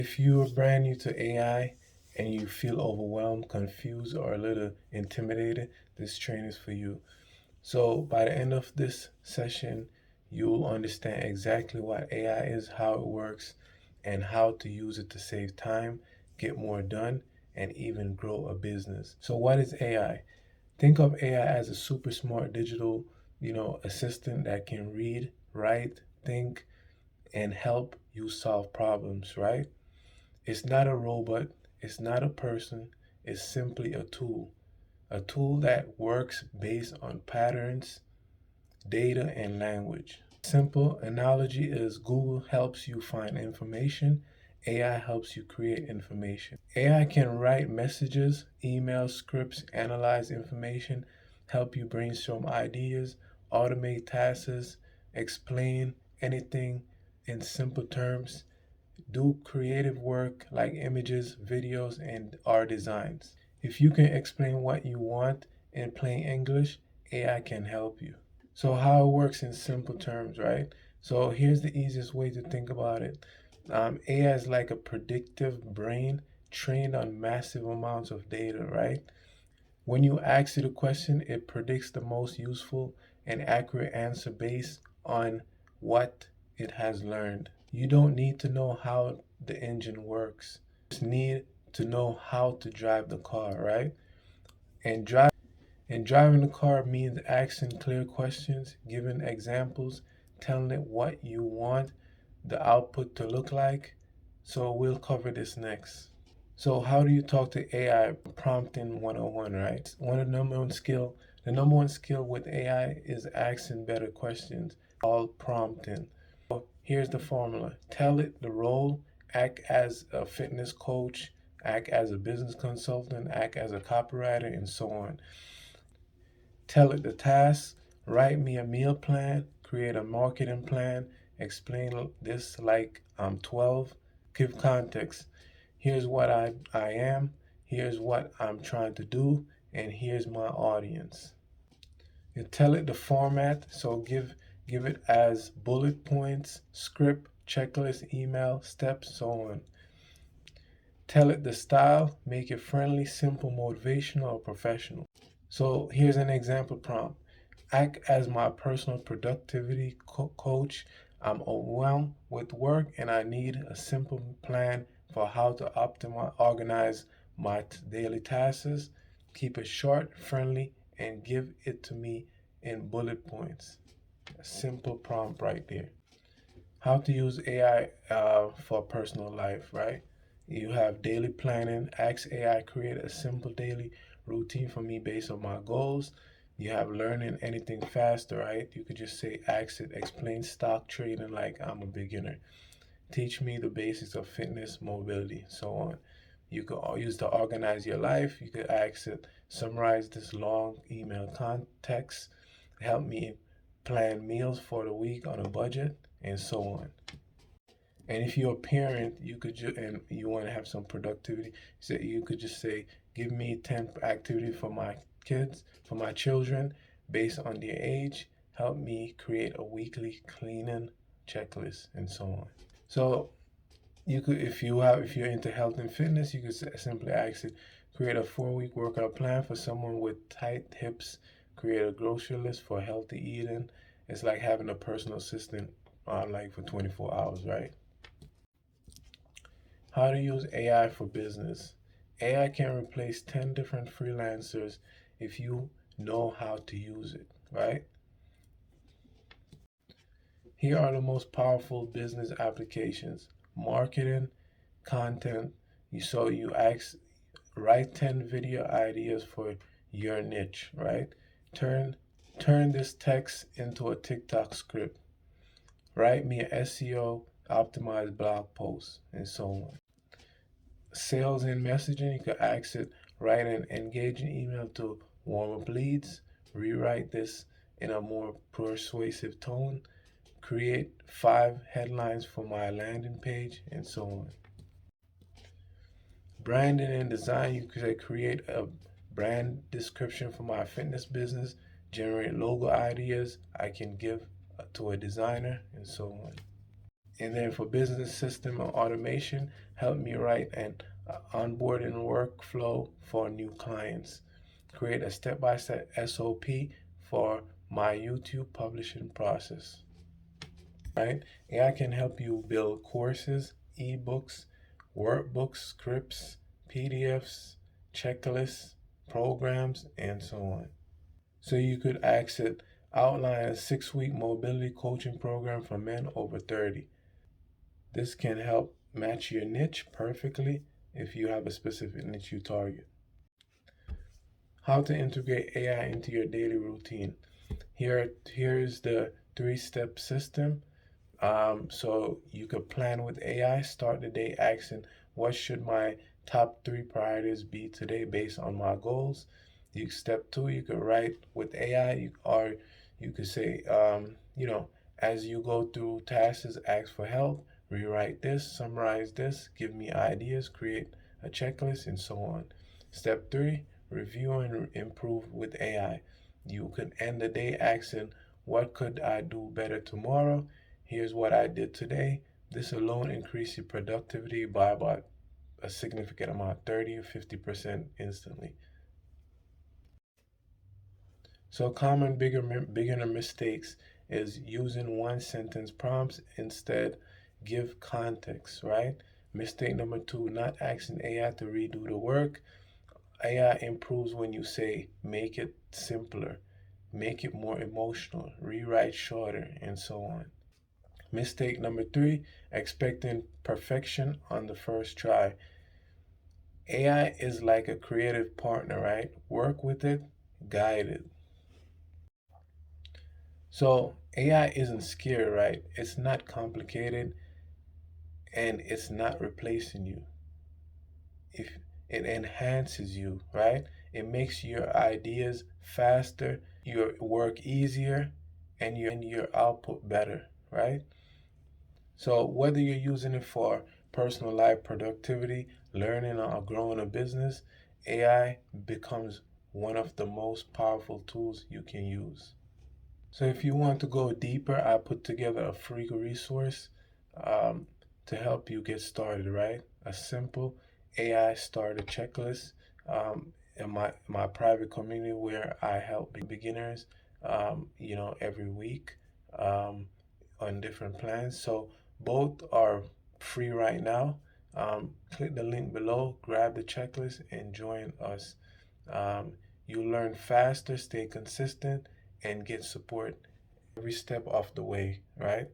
If you are brand new to AI and you feel overwhelmed, confused, or a little intimidated, this training is for you. So, by the end of this session, you'll understand exactly what AI is, how it works, and how to use it to save time, get more done, and even grow a business. So, what is AI? Think of AI as a super smart digital, assistant that can read, write, think, and help you solve problems, right? It's not a robot, it's not a person, it's simply a tool that works based on patterns, data, and language. Simple analogy is Google helps you find information, AI helps you create information. AI can write messages, email scripts, analyze information, help you brainstorm ideas, automate tasks, explain anything in simple terms, do creative work like images, videos, and art designs. If you can explain what you want in plain English, AI can help you. So, how it works in simple terms, right? So, here's the easiest way to think about it. AI is like a predictive brain trained on massive amounts of data, right? When you ask it a question, it predicts the most useful and accurate answer based on what it has learned. You don't need to know how the engine works. You just need to know how to drive the car, right? And driving the car means asking clear questions, giving examples, telling it what you want the output to look like. So we'll cover this next. So how do you talk to AI? Prompting 101, right? The number one skill with AI is asking better questions, called prompting. So here's the formula. Tell it the role, act as a fitness coach, act as a business consultant, act as a copywriter, and so on. Tell it the task, write me a meal plan, create a marketing plan, explain this like I'm 12, give context. Here's what I am, here's what I'm trying to do, and here's my audience. You tell it the format, so give it as bullet points, script, checklist, email, steps, so on. Tell it the style, make it friendly, simple, motivational, or professional. So here's an example prompt. Act as my personal productivity coach. I'm overwhelmed with work and I need a simple plan for how to organize my daily tasks. Keep it short, friendly, and give it to me in bullet points. A simple prompt right there. How to use AI for personal life, right? You have daily planning. Ask AI create a simple daily routine for me based on my goals. You have learning anything faster, right? You could just say, ask it, explain stock trading like I'm a beginner. Teach me the basics of fitness, mobility, so on. You could use to organize your life. You could ask it, summarize this long email context, help me plan meals for the week on a budget, and so on. And if you're a parent, you could and you want to have some productivity, so you could just say, give me 10 activities for my kids, for my children, based on their age. Help me create a weekly cleaning checklist, and so on. So you could, if you're into health and fitness, you could simply ask it, create a 4-week workout plan for someone with tight hips. Create a grocery list for healthy eating. It's like having a personal assistant, like for 24 hours, right? How to use AI for business. AI can replace 10 different freelancers if you know how to use it, right? Here are the most powerful business applications. Marketing, content. You ask, write 10 video ideas for your niche, right? Turn turn this text into a TikTok script. Write me an SEO optimized blog post, and so on. Sales and messaging, you could ask it, write an engaging email to warm up leads, rewrite this in a more persuasive tone, create 5 headlines for my landing page, and so on. Branding and design, you could create a brand description for my fitness business, generate logo ideas I can give to a designer, and so on. And then for business system or automation, help me write an onboarding workflow for new clients. Create a step-by-step SOP for my YouTube publishing process. Right? AI can help you build courses, ebooks, workbooks, scripts, PDFs, checklists, programs, and so on. So you could ask it, outline a 6-week mobility coaching program for men over 30. This can help match your niche perfectly if you have a specific niche you target. How to integrate AI into your daily routine. Here's the 3-step system. So you could plan with AI, start the day asking, what should my top 3 priorities be today based on my goals? Step 2, you could write with AI, or you could say, as you go through tasks, ask for help, rewrite this, summarize this, give me ideas, create a checklist, and so on. Step 3, review and improve with AI. You could end the day asking, what could I do better tomorrow? Here's what I did today. This alone increased your productivity by about a significant amount, 30 or 50% instantly. So common beginner mistakes is using one sentence prompts instead give context, right? Mistake number 2, not asking AI to redo the work. AI improves when you say make it simpler, make it more emotional, rewrite shorter, and so on. Mistake number 3, expecting perfection on the first try. AI is like a creative partner, right? Work with it, guide it. So AI isn't scary, right? It's not complicated and it's not replacing you. If it enhances you, right? It makes your ideas faster, your work easier, and your output better, right? So whether you're using it for personal life productivity, learning, or growing a business, AI becomes one of the most powerful tools you can use. So if you want to go deeper, I put together a free resource um, to help you get started, right? A simple AI starter checklist in my private community where I help beginners, every week on different plans. So both are free right now. Click the link below, grab the checklist, and join us. Um, you learn faster, stay consistent, and get support every step of the way, right?